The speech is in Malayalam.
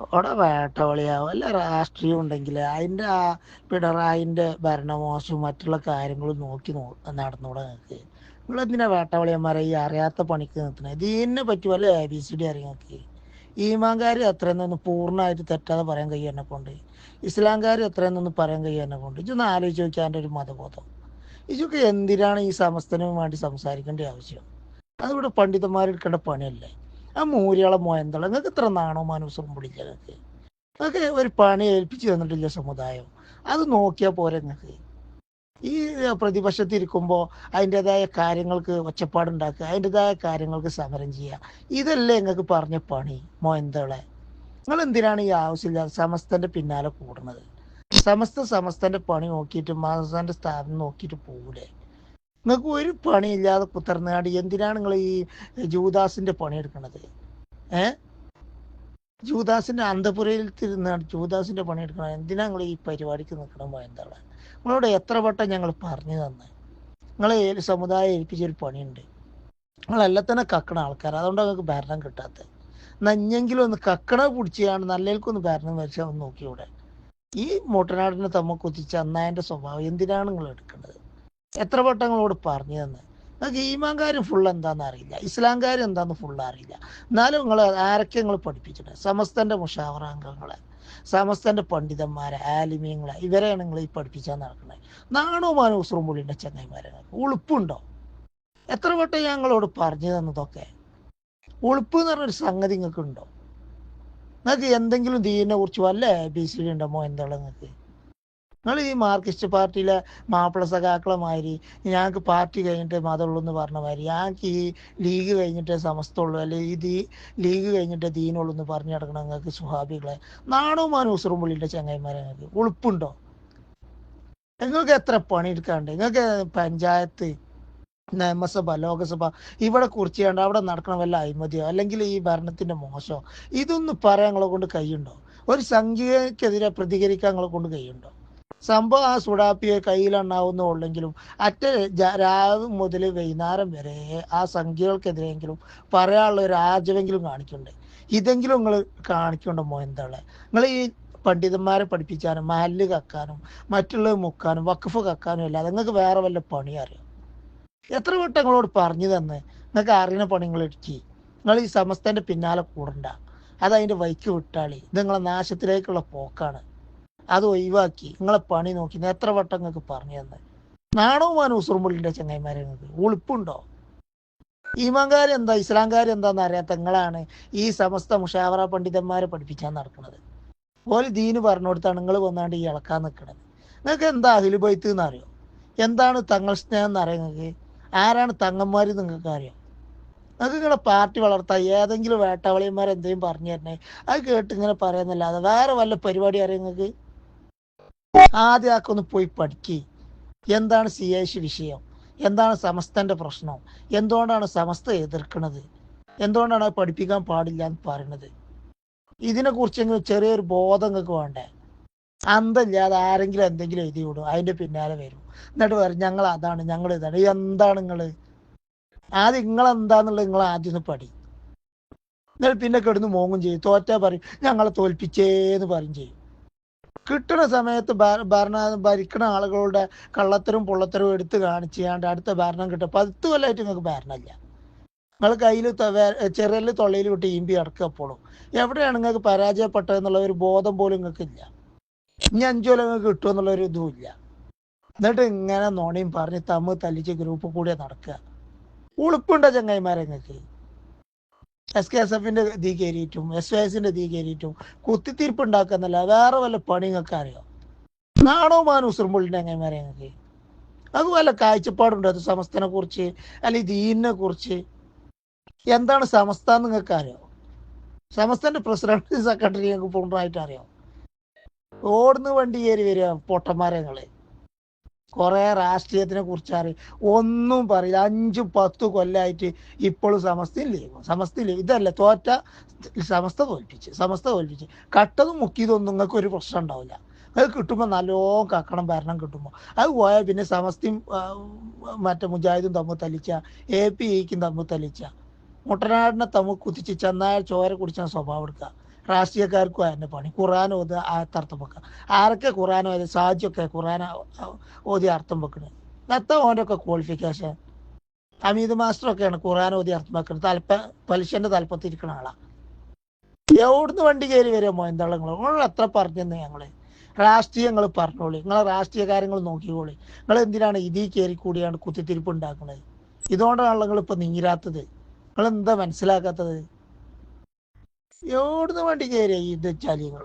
അവിടെ വേട്ടവളിയാവും അല്ല രാഷ്ട്രീയം ഉണ്ടെങ്കിൽ അതിൻ്റെ ആ പിണറായിൻ്റെ ഭരണമോശവും മറ്റുള്ള കാര്യങ്ങളും നടന്നൂടെ നിങ്ങൾക്ക്? നിങ്ങളെന്തിനാ വേട്ടവളിയന്മാരെ ഈ അറിയാത്ത പണിക്ക് നിർത്തുന്നത്? ഇതിനെ പറ്റുമല്ലോ ABCD അറിയാം നിങ്ങൾക്ക്. ഈമാൻകാർ എത്രയെന്നൊന്ന് പൂർണ്ണമായിട്ട് തെറ്റാതെ പറയാൻ കഴിയും എന്നെ കൊണ്ട്. ഇസ്ലാംകാർ എത്രയെന്നൊന്ന് പറയാൻ കഴിയും എന്നെ കൊണ്ട്. ഇതൊന്ന് ആലോചിച്ച് നോക്കിയാൽ എൻ്റെ ഒരു മതബോധം. ഇതൊക്കെ എന്തിനാണ് ഈ സമസ്തനും വേണ്ടി സംസാരിക്കേണ്ട ആവശ്യം? അതിവിടെ പണ്ഡിതന്മാരെടുക്കേണ്ട പണിയല്ലേ? ആ മൂരിയാളെ മോയന്തള നിങ്ങൾക്ക് ഇത്ര നാണോ മാനൂസും പിടിച്ച നിങ്ങൾക്ക്? നിങ്ങൾക്ക് ഒരു പണി ഏൽപ്പിച്ച് തന്നിട്ടില്ല സമുദായം. അത് നോക്കിയാൽ പോരെ നിങ്ങൾക്ക്? ഈ പ്രതിപക്ഷത്തിരിക്കുമ്പോൾ അതിൻ്റെതായ കാര്യങ്ങൾക്ക് ഒച്ചപ്പാടുണ്ടാക്കുക, അതിൻ്റെതായ കാര്യങ്ങൾക്ക് സമരം ചെയ്യുക, ഇതല്ലേ നിങ്ങൾക്ക് പറഞ്ഞ പണി മോയന്തളെ? നിങ്ങൾ എന്തിനാണ് ഈ ആവശ്യമില്ലാതെ സമസ്തൻ്റെ പിന്നാലെ കൂടുന്നത്? സമസ്തൻ്റെ പണി നോക്കിയിട്ട് മാസാന്റെ സ്ഥാപനം നോക്കിയിട്ട് പോകൂലേ? നിങ്ങൾക്ക് ഒരു പണിയില്ലാതെ കുത്തർന്നാണ്ട് എന്തിനാണ് നിങ്ങൾ ഈ ജൂദാസിന്റെ പണിയെടുക്കണത്? ഏഹ് ജൂദാസിന്റെ അന്തപുരയിൽ തിരുന്നാണ് ജൂദാസിന്റെ പണിയെടുക്കണം. എന്തിനാ നിങ്ങൾ ഈ പരിപാടിക്ക് നിൽക്കണം? എന്താണ് നിങ്ങളോട് എത്ര വട്ടം ഞങ്ങൾ പറഞ്ഞു തന്നെ? നിങ്ങളെ സമുദായം ഏൽപ്പിച്ചൊരു പണിയുണ്ട്. നിങ്ങളെല്ലാം തന്നെ കക്കണ ആൾക്കാർ, അതുകൊണ്ട് നിങ്ങൾക്ക് ഭരണം കിട്ടാത്തത്. നഞ്ഞെങ്കിലും ഒന്ന് കക്കണ പിടിച്ചാണ് നല്ലേൽക്കൊന്ന് ഭരണം വരച്ചാൽ ഒന്ന് നോക്കിയൂടെ? ഈ മുട്ടനാടിനെ തമ്മ കുത്തിച്ച് അന്നായൻ്റെ സ്വഭാവം എന്തിനാണ് നിങ്ങൾ എടുക്കുന്നത്? എത്ര വട്ടം നിങ്ങളോട് പറഞ്ഞു തന്നെ? നിങ്ങൾക്ക് ഈമാൻകാരും ഫുൾ എന്താണെന്ന് അറിയില്ല, ഇസ്ലാംകാരും എന്താണെന്ന് ഫുൾ അറിയില്ല. എന്നാലും നിങ്ങൾ ആരൊക്കെ നിങ്ങൾ പഠിപ്പിച്ചിട്ടുണ്ട്? സമസ്തൻ്റെ മുഷാവറാംഗങ്ങളെ, സമസ്തൻ്റെ പണ്ഡിതന്മാരെ, ആലിമീങ്ങളെ, ഇവരെയാണ് നിങ്ങൾ ഈ പഠിപ്പിച്ചാൽ നടക്കുന്നത്. നാണോ മാനോ ഉസ്രും പുള്ളിൻ്റെ ചങ്ങായിമാരെ ഉളുപ്പുണ്ടോ? എത്ര വട്ടം ഞങ്ങളോട് പറഞ്ഞു തന്നതൊക്കെ? ഉളുപ്പ് എന്ന് പറഞ്ഞൊരു സംഗതി നിങ്ങൾക്ക് ഉണ്ടോ? നിങ്ങൾക്ക് എന്തെങ്കിലും ദീനിനെ കുറിച്ച് വല്ല ABCD ഉണ്ടോ എന്തുള്ള നിങ്ങൾക്ക്? നിങ്ങൾ ഈ മാർക്സിസ്റ്റ് പാർട്ടിയിലെ മാപ്പിള സഖാക്കളെ മാതിരി ഞങ്ങൾക്ക് പാർട്ടി കഴിഞ്ഞിട്ട് മതമുള്ളൂ എന്ന് പറഞ്ഞ മാതിരി ഞങ്ങൾക്ക് ഈ ലീഗ് കഴിഞ്ഞിട്ട് സമസ്തമുള്ളൂ, അല്ലെങ്കിൽ ഈ ലീഗ് കഴിഞ്ഞിട്ട് ദീനുള്ളൂ എന്ന് പറഞ്ഞു കിടക്കണം നിങ്ങൾക്ക് സുഹാബികളെ. നാണവുമാനും ഉസുറും പുള്ളിൻ്റെ ചങ്ങായിമാരെ നിങ്ങൾക്ക് ഉളുപ്പുണ്ടോ? നിങ്ങൾക്ക് എത്ര പണിയെടുക്കാണ്ട്? നിങ്ങൾക്ക് പഞ്ചായത്ത്, നിയമസഭ, ലോകസഭ ഇവിടെ കുറിച്ചാണ്ട് അവിടെ നടക്കണം വല്ല അഴിമതിയോ അല്ലെങ്കിൽ ഈ ഭരണത്തിന്റെ മോശമോ ഇതൊന്നും പറയാൻ നിങ്ങളെ കൊണ്ട് കഴിയുണ്ടോ? ഒരു സംഖ്യക്കെതിരെ പ്രതികരിക്കാൻ നിങ്ങളെ കൊണ്ട് കഴിയുണ്ടോ? സംഭവം ആ സുഡാപ്പിയെ കയ്യിലുണ്ടാവുന്നുള്ളെങ്കിലും രാവ് മുതൽ വൈകുന്നേരം വരെ ആ സംഖ്യകൾക്കെതിരെയെങ്കിലും പറയാനുള്ള ഒരു ആർജവെങ്കിലും കാണിക്കണ്ടേ? ഇതെങ്കിലും നിങ്ങൾ കാണിക്കണ്ടോ എന്താണ്? നിങ്ങൾ ഈ പണ്ഡിതന്മാരെ പഠിപ്പിച്ചാനും മഹല്ല് കക്കാനും മറ്റുള്ളത് മുക്കാനും വഖഫ് കക്കാനും അല്ലാതെ നിങ്ങൾക്ക് വേറെ വല്ല പണി അറിയാം? എത്ര വട്ടം നിങ്ങളോട് പറഞ്ഞു തന്നെ? നിങ്ങൾക്ക് അറിയുന്ന പണി നിങ്ങൾ എടുക്കി. നിങ്ങൾ ഈ സമസ്തൻ്റെ പിന്നാലെ കൂടണ്ട, അത് അതിൻ്റെ വൈക്ക് വിട്ടാളി. ഇത് നിങ്ങളെ നാശത്തിലേക്കുള്ള പോക്കാണ്. അത് ഒഴിവാക്കി നിങ്ങളെ പണി നോക്കി. എത്ര വട്ടം നിങ്ങൾക്ക് പറഞ്ഞു തന്നെ? നാണവുമാനും ഉസുറുമ്പുള്ളിൻ്റെ ചങ്ങായിമാരെ നിങ്ങൾക്ക് ഉളുപ്പുണ്ടോ? ഈമാൻകാർ എന്താ ഇസ്ലാംകാർ എന്താന്ന് അറിയാത്ത നിങ്ങളാണ് ഈ സമസ്ത മുഷാവറ പണ്ഡിതന്മാരെ പഠിപ്പിച്ചാൽ നടക്കുന്നത്. പോലെ ദീന് പറഞ്ഞു കൊടുത്താണ് നിങ്ങൾ വന്നാണ്ട് ഈ ഇളക്കാൻ നിൽക്കുന്നത്. നിങ്ങൾക്ക് എന്താ അഹ്ലു ബൈത്ത് എന്നറിയോ? എന്താണ് തങ്ങൾ സ്നേഹം എന്നറിയാം നിങ്ങൾക്ക്? ആരാണ് തങ്ങന്മാർ നിങ്ങൾക്ക് അറിയാം? നിങ്ങൾക്ക് നിങ്ങളെ പാർട്ടി വളർത്താൻ ഏതെങ്കിലും വേട്ടാവളിയന്മാർ എന്തെങ്കിലും പറഞ്ഞു തരണേ, അത് കേട്ട് ഇങ്ങനെ പറയുന്നല്ലാതെ വേറെ വല്ല പരിപാടി അറിയാം നിങ്ങൾക്ക്? ആദ്യം ആക്കെ ഒന്ന് പോയി പഠിക്കുക. എന്താണ് CIC വിഷയം? എന്താണ് സമസ്തൻ്റെ പ്രശ്നം? എന്തുകൊണ്ടാണ് സമസ്ത എതിർക്കുന്നത്? എന്തുകൊണ്ടാണ് അത് പഠിപ്പിക്കാൻ പാടില്ല എന്ന് പറയുന്നത്? ഇതിനെക്കുറിച്ചെങ്കിലും ചെറിയൊരു ബോധം നിങ്ങൾക്ക് വേണ്ടേ? അന്തമില്ലാതെ ആരെങ്കിലും എന്തെങ്കിലും എഴുതി വിടും, അതിൻ്റെ പിന്നാലെ വരും, എന്നിട്ട് പറയും ഞങ്ങൾ അതാണ് ഞങ്ങൾ ഇതാണ്. എന്താണ് നിങ്ങൾ? ആദ്യം നിങ്ങളെന്താന്നുള്ളത് നിങ്ങൾ ആദ്യം ഒന്ന് പഠി. എന്നിട്ട് പിന്നെ കിടന്ന് മോങ്ങും ചെയ്യും. തോറ്റാ പറയും ഞങ്ങളെ തോൽപ്പിച്ചേന്ന് പറയും ചെയ്യും. കിട്ടുന്ന സമയത്ത് ഭരിക്കുന്ന ആളുകളുടെ കള്ളത്തരും പൊള്ളത്തരും എടുത്ത് കാണിച്ചാണ്ട് അടുത്ത ഭരണം കിട്ടും. 10 കൊല്ലമായിട്ട് നിങ്ങൾക്ക് ഭരണമില്ല. നിങ്ങൾ കയ്യിൽ ചെറിയ തൊള്ളയിൽ വിട്ട് ഈമ്പി അടക്കുക. എപ്പോഴും എവിടെയാണ് നിങ്ങൾക്ക് പരാജയപ്പെട്ടതെന്നുള്ള ഒരു ബോധം പോലും നിങ്ങൾക്ക് ഇല്ല. ഇനി 5 കൊല്ലം നിങ്ങൾക്ക് കിട്ടുമെന്നുള്ളൊരു ഇതും ഇല്ല. എന്നിട്ട് ഇങ്ങനെ നോണയും പറഞ്ഞ് തമ്മിൽ തല്ലിച്ച് ഗ്രൂപ്പ് കൂടെ നടക്കുക. ഉളുപ്പുണ്ടോ ചങ്ങായിമാരെ നിങ്ങൾക്ക്? SKSFന്റെ തീ കയറിയിട്ടും SYSന്റെ തീ കയറിയിട്ടും കുത്തിത്തീർപ്പ് ഉണ്ടാക്കുന്നല്ല വേറെ വല്ല പണി നിങ്ങൾക്ക് അറിയോ? നാണോ മാനോ ഉസുറുമ്പുള്ളിൻ്റെ ചങ്ങായിമാരെ നിങ്ങൾക്ക്? അത് വല്ല കാഴ്ചപ്പാടുണ്ടോ അത് സമസ്തനെ കുറിച്ച് അല്ലെങ്കിൽ ദീനിനെ കുറിച്ച്? എന്താണ് സമസ്ത എന്ന് നിങ്ങൾക്ക് അറിയോ? സമസ്തന്റെ പ്രസിഡന്റ് സെക്രട്ടറി ഞങ്ങൾക്ക് പൂർണ്ണമായിട്ട് അറിയാം. ഓടുന്ന വണ്ടി കയറി വരിക പൊട്ടന്മാരെ നിങ്ങള്. കുറെ രാഷ്ട്രീയത്തിനെ കുറിച്ച് അറിയും, ഒന്നും പറയില്ല. 5-10 കൊല്ലമായിട്ട് ഇപ്പോഴും സമസ്തയില്ലേ ഇതല്ല തോറ്റ സമസ്ത തോൽപ്പിച്ച് കട്ടതും മുക്കിയതൊന്നും നിങ്ങൾക്ക് ഒരു പ്രശ്നം ഉണ്ടാവില്ല. അത് കിട്ടുമ്പോൾ നല്ലോണം കക്കണം. ഭരണം അത് പോയാൽ പിന്നെ സമസ്തയും മറ്റേ മുജാഹിദും തമ്മിൽ തല്ലിച്ച, APEക്കും തമ്മിൽ തല്ലിച്ച, മുട്ടനാടിനെ തമ്മിൽ കുത്തിച്ച് ചെന്നായ ചോര കുടിച്ചാൽ സ്വഭാവം എടുക്കുക. രാഷ്ട്രീയക്കാർക്കും അതിൻ്റെ പണി ഖുർആൻ ഓതി അർത്ഥം വെക്കുക. ആരൊക്കെ ഖുർആൻ ഓതി? സാജിയൊക്കെ ഖുർആൻ ഓതി അർത്ഥം വെക്കുന്നത്. ഇന്നത്തെ ഓൻ്റെ ഒക്കെ ക്വാളിഫിക്കേഷൻ. ഹമീദ് മാസ്റ്ററൊക്കെയാണ് ഖുർആൻ ഓതി അർത്ഥം വെക്കുന്നത്. പലിശൻ്റെ തലപ്പത്തിരിക്കുന്ന ആളാണ്. എവിടുന്ന് വണ്ടി കയറി വരുമോ എന്താണ് നിങ്ങൾ എത്ര പറഞ്ഞെന്ന് ഞങ്ങള് രാഷ്ട്രീയങ്ങൾ പറഞ്ഞോളി, നിങ്ങളെ രാഷ്ട്രീയ കാര്യങ്ങൾ നോക്കിക്കോളി. നിങ്ങൾ എന്തിനാണ് ഇതിൽ കയറി കൂടിയാണ് കുത്തിത്തിരിപ്പ് ഉണ്ടാക്കുന്നത്? ഇതുകൊണ്ടാണ് നിങ്ങൾ ഇപ്പൊ നീരാത്തത്. നിങ്ങൾ എന്താ മനസ്സിലാക്കാത്തത്? എവിടുന്ന് വണ്ടി കയറിയ ഇത് വെച്ചാൽ നിങ്ങൾ